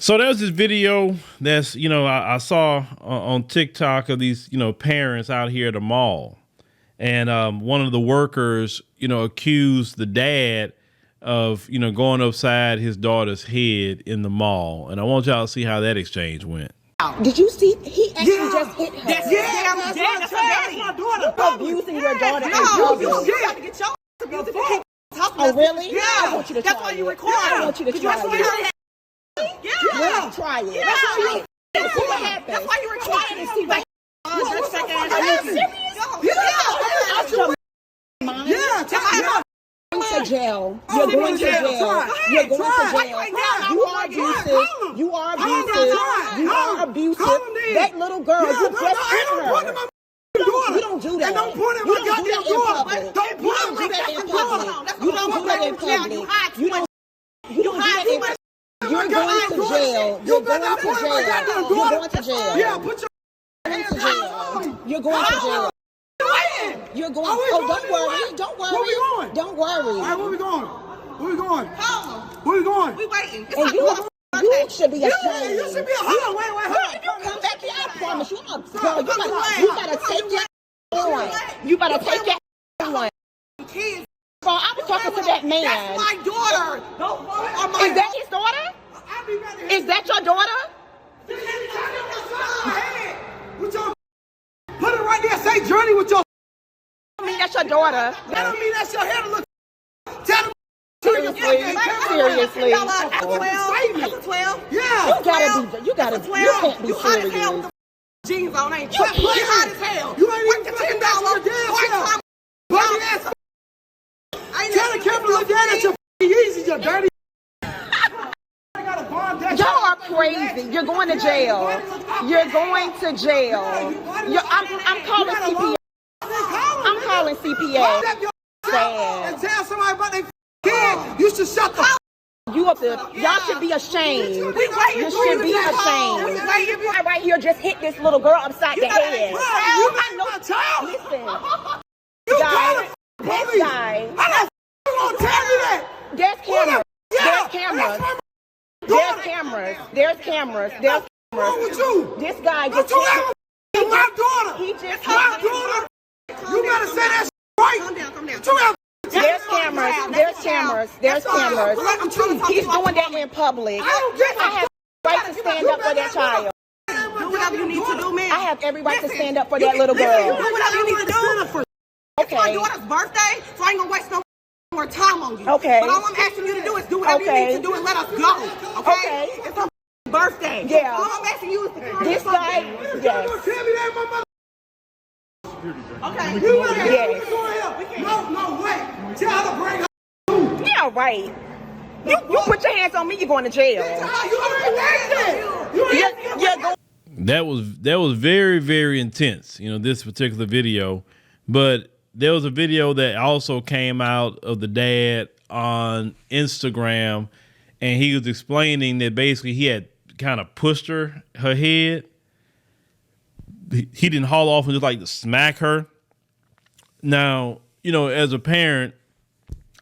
So there's this video that's, I saw on TikTok of these, parents out here at the mall. And one of the workers, accused the dad of, going upside his daughter's head in the mall. And I want y'all to see how that exchange went. Did you see? He actually just hit her. That's my daughter. Abusing your daughter in No, public. you got to get your abuse. Oh, really? Yeah. I want you to try That's why you it. record. I want you to try it. Yeah. Try it. Yeah. That's why you see what happens. That's why you record. Try it and see what Are you serious? Yeah. To jail. You're going to jail. You're going to jail. You are abusive. You are abusive. You are abusive. That little girl, you just hit her. You don't do that. Don't point at You my don't do goddamn that in door. public. You don't do that in public. You don't do that in public. You're going to jail. You're going to jail. You're going to jail. Yeah, put your Going to jail. You're going to jail. You're going. Oh, don't worry. Don't worry. Where we going? Don't worry. All right, where we going? Where we going? Where we going? We waiting. And you should be ashamed. You should be ashamed. Wait. Come back here. I promise you. Girl, you better take that on. You better take that on. Kids. So I was talking to that man. That's my daughter. Is that his daughter? Is that your daughter? Put it right there. Say journey with your. I mean, that's your daughter. That don't mean that's your hair to look. Tell them. Seriously. That's a 12. Yeah. You can't be You hot as hell serious. with the jeans on, ain't you? Quit playing. You hot as hell. You ain't even Wait fucking $10 back to your damn self. part-time. Put your ass. Tell the camera look down at your Yeezys, you dirty. Y'all are crazy. You're going to jail. You're going to jail. I'm calling CPS. I'm calling CPS. Sad. And tell somebody about their kid. You should shut the. Y'all should be ashamed. You should be ashamed. Right here just hit this little girl upside the head. You not child. Listen, You guys, got this guy. I know you won't tell me that. There's cameras. There's Yeah. cameras. That's There's my cameras. There's cameras. There's What's wrong with cameras. you? This guy Don't just you ever f- my daughter. He just My daughter. You gotta say that shit right. Calm down. Don't you ever There's cameras. There's cameras. There's cameras. I'm trying to talk He's to my doing that in public. I don't get it. I have the right to stand up for that child. Do whatever you need to do, man. I have every right to stand up for that little girl. You do whatever you need to do. It's my Okay. daughter's birthday, so I ain't gonna waste no more time on you. Okay. But all I'm asking you to do is do whatever you need to do and let us go. Okay? Okay. It's her birthday. Yeah. All I'm asking you is to come. This guy, Don't yes. tell me that, my mother. Okay. You better Yes. go ahead. No, wait. Tell her to bring her. Yeah, right. You put your hands on me, you're going to jail. You already made that. You're going. That was very, very intense, this particular video. But there was a video that also came out of the dad on Instagram, and he was explaining that basically he had kind of pushed her head. He didn't haul off and just like smack her. Now, as a parent,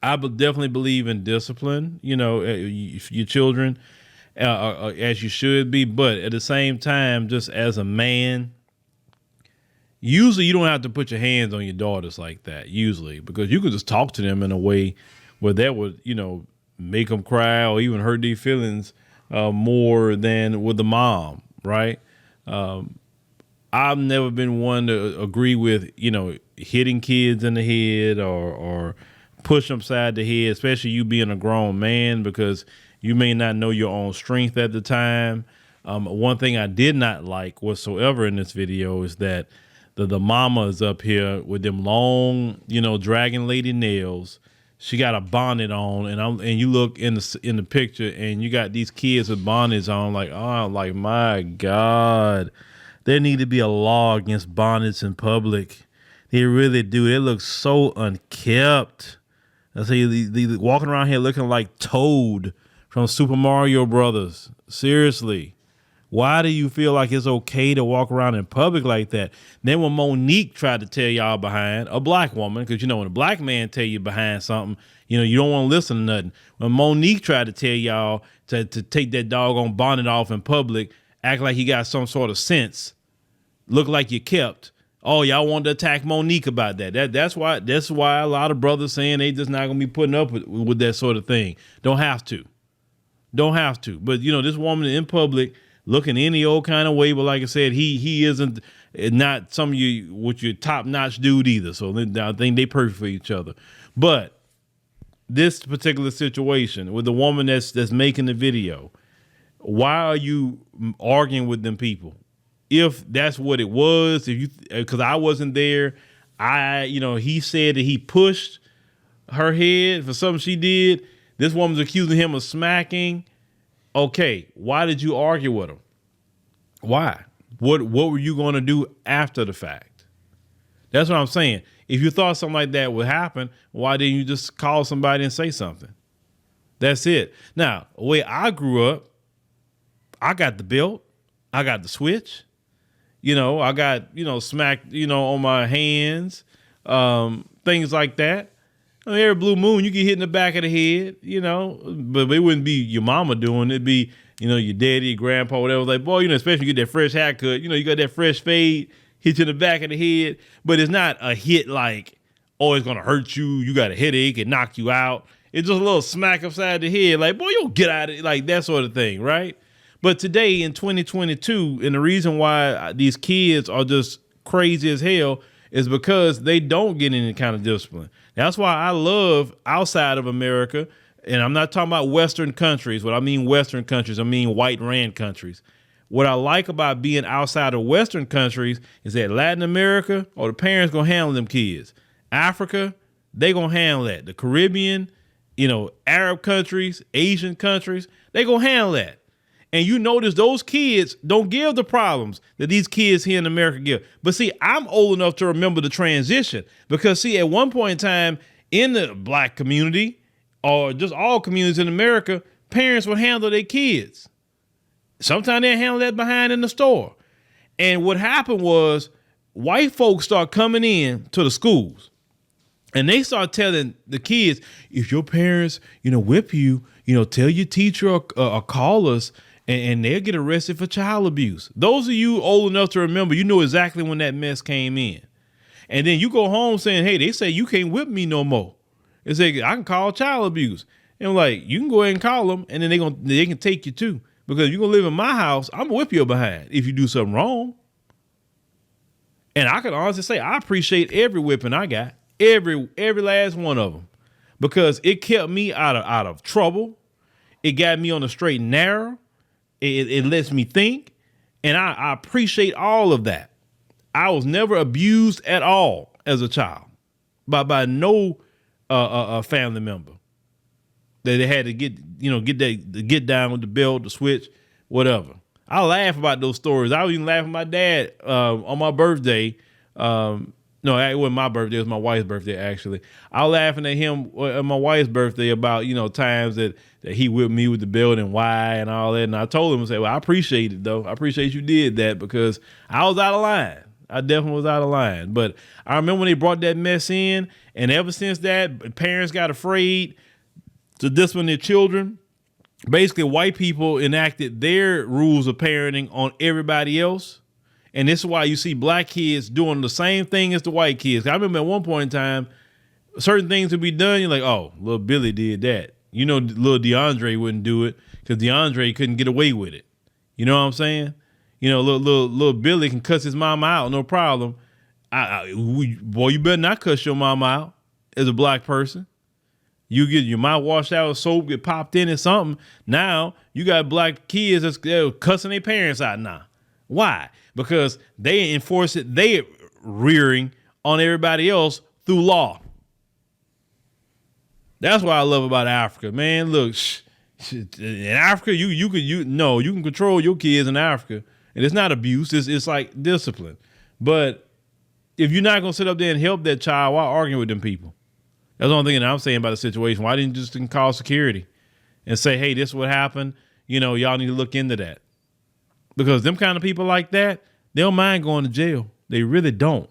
I would definitely believe in discipline, your children, as you should be. But at the same time, just as a man, usually you don't have to put your hands on your daughters like that, usually, because you could just talk to them in a way where that would, make them cry or even hurt their feelings more than with the mom, right? I've never been one to agree with, hitting kids in the head or push them side the head, especially you being a grown man, because you may not know your own strength at the time. One thing I did not like whatsoever in this video is that the mama is up here with them long, dragon lady nails. She got a bonnet on, and you look in the picture, and you got these kids with bonnets on. Like my God, there need to be a law against bonnets in public. They really do. They look so unkept. I say they walking around here looking like Toad from Super Mario Brothers. Seriously, Why do you feel like it's okay to walk around in public like that? Then when Monique tried to tell y'all behind, a black woman, because you know when a black man tell you behind something, you know you don't want to listen to nothing. When Monique tried to tell y'all to take that doggone bonnet off in public, act like he got some sort of sense, look like you kept. Oh, y'all wanted to attack Monique about that. That's why a lot of brothers saying they just not gonna be putting up with that sort of thing. Don't have to. But you know, this woman in public looking any old kind of way, but like I said, he isn't not some of you with your top notch dude either. So I think they perfect for each other. But this particular situation with the woman that's making the video, why are you arguing with them people? If that's what it was, because I wasn't there, he said that he pushed her head for something she did. This woman's accusing him of smacking. Okay, why did you argue with him? Why? What were you going to do after the fact? That's what I'm saying. If you thought something like that would happen, why didn't you just call somebody and say something? That's it. Now, the way I grew up, I got the belt. I got the switch. I got, smacked, on my hands, things like that. I mean, every blue moon, you get hit in the back of the head, but it wouldn't be your mama doing it. It'd be, your daddy, your grandpa, whatever. Like, boy, especially you get that fresh haircut, you got that fresh fade, hit you in the back of the head, but it's not a hit like, oh, it's going to hurt you. You got a headache and knock you out. It's just a little smack upside the head. Like, boy, you'll get out of it, like that sort of thing. Right. But today in 2022, and the reason why these kids are just crazy as hell is because they don't get any kind of discipline. That's why I love outside of America, and I'm not talking about Western countries. When I mean Western countries, I mean white rand countries. What I like about being outside of Western countries is that Latin America, or the parents gonna handle them kids. Africa, they gonna handle that. The Caribbean, Arab countries, Asian countries, they gonna handle that. And you notice those kids don't give the problems that these kids here in America give. But see, I'm old enough to remember the transition because see, at one point in time in the black community or just all communities in America, parents would handle their kids. Sometimes they handle that behind in the store. And what happened was white folks start coming in to the schools and they start telling the kids, if your parents, whip you, tell your teacher or call us, and they'll get arrested for child abuse. Those of you old enough to remember, you know exactly when that mess came in. And then you go home saying, hey, they say you can't whip me no more. They say, I can call child abuse. And I'm like, you can go ahead and call them, and then they can take you too. Because you're going to live in my house, I'm going to whip you behind if you do something wrong. And I can honestly say, I appreciate every whipping I got. Every last one of them. Because it kept me out of trouble. It got me on the straight and narrow. It lets me think, and I appreciate all of that. I was never abused at all as a child by no family member. They had to get down with the belt, the switch, whatever. I laugh about those stories. I was even laughing at my dad on my birthday. No, it wasn't my birthday. It was my wife's birthday, actually. I was laughing at him at my wife's birthday about, times that he whipped me with the belt and why and all that. And I told him, I said, well, I appreciate it, though. I appreciate you did that because I was out of line. I definitely was out of line. But I remember when they brought that mess in, and ever since that, parents got afraid to discipline their children. Basically, white people enacted their rules of parenting on everybody else. And this is why you see black kids doing the same thing as the white kids. I remember at one point in time, certain things would be done. You're like, oh, little Billy did that. Little DeAndre wouldn't do it because DeAndre couldn't get away with it. You know what I'm saying? Little Billy can cuss his mama out, no problem. Boy, you better not cuss your mama out as a black person. You get your mouth washed out with soap, get popped in or something. Now you got black kids that's cussing their parents out now. Why? Because they enforce it, they rearing on everybody else through law. That's what I love about Africa, man. Look, in Africa, you can control your kids in Africa, and it's not abuse. It's like discipline. But if you're not gonna sit up there and help that child, why arguing with them people? That's the only thing that I'm saying about the situation. Why didn't you just call security and say, hey, this is what happened? Y'all need to look into that. because them kind of people like that, they don't mind going to jail. They really don't.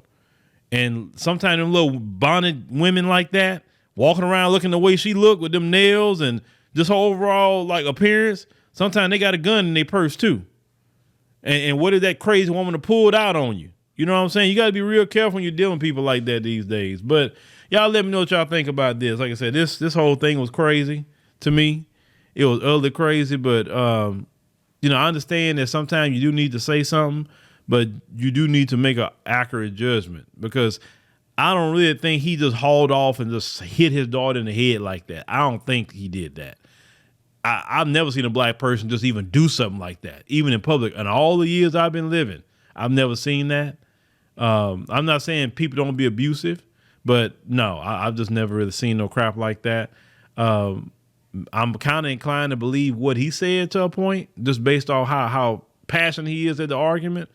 And sometimes them little bonded women like that, walking around looking the way she look with them nails and just her overall like appearance, sometimes they got a gun in their purse too. And what is that crazy woman to pull it out on you? You know what I'm saying? You got to be real careful when you're dealing with people like that these days. But y'all let me know what y'all think about this. Like I said, this whole thing was crazy to me. It was utterly crazy, but you know, I understand that sometimes you do need to say something, but you do need to make an accurate judgment, because I don't really think he just hauled off and just hit his daughter in the head like that. I don't think he did that. I've never seen a black person just even do something like that, even in public. And all the years I've been living, I've never seen that. I'm not saying people don't be abusive, but no, I've just never really seen no crap like that. I'm kind of inclined to believe what he said to a point, just based on how passionate he is at the argument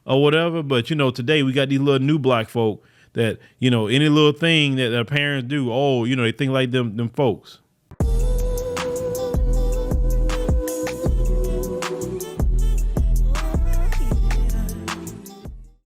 or whatever. But, you know, today we got these little new black folk that, you know, any little thing that their parents do, oh, you know, they think like them folks.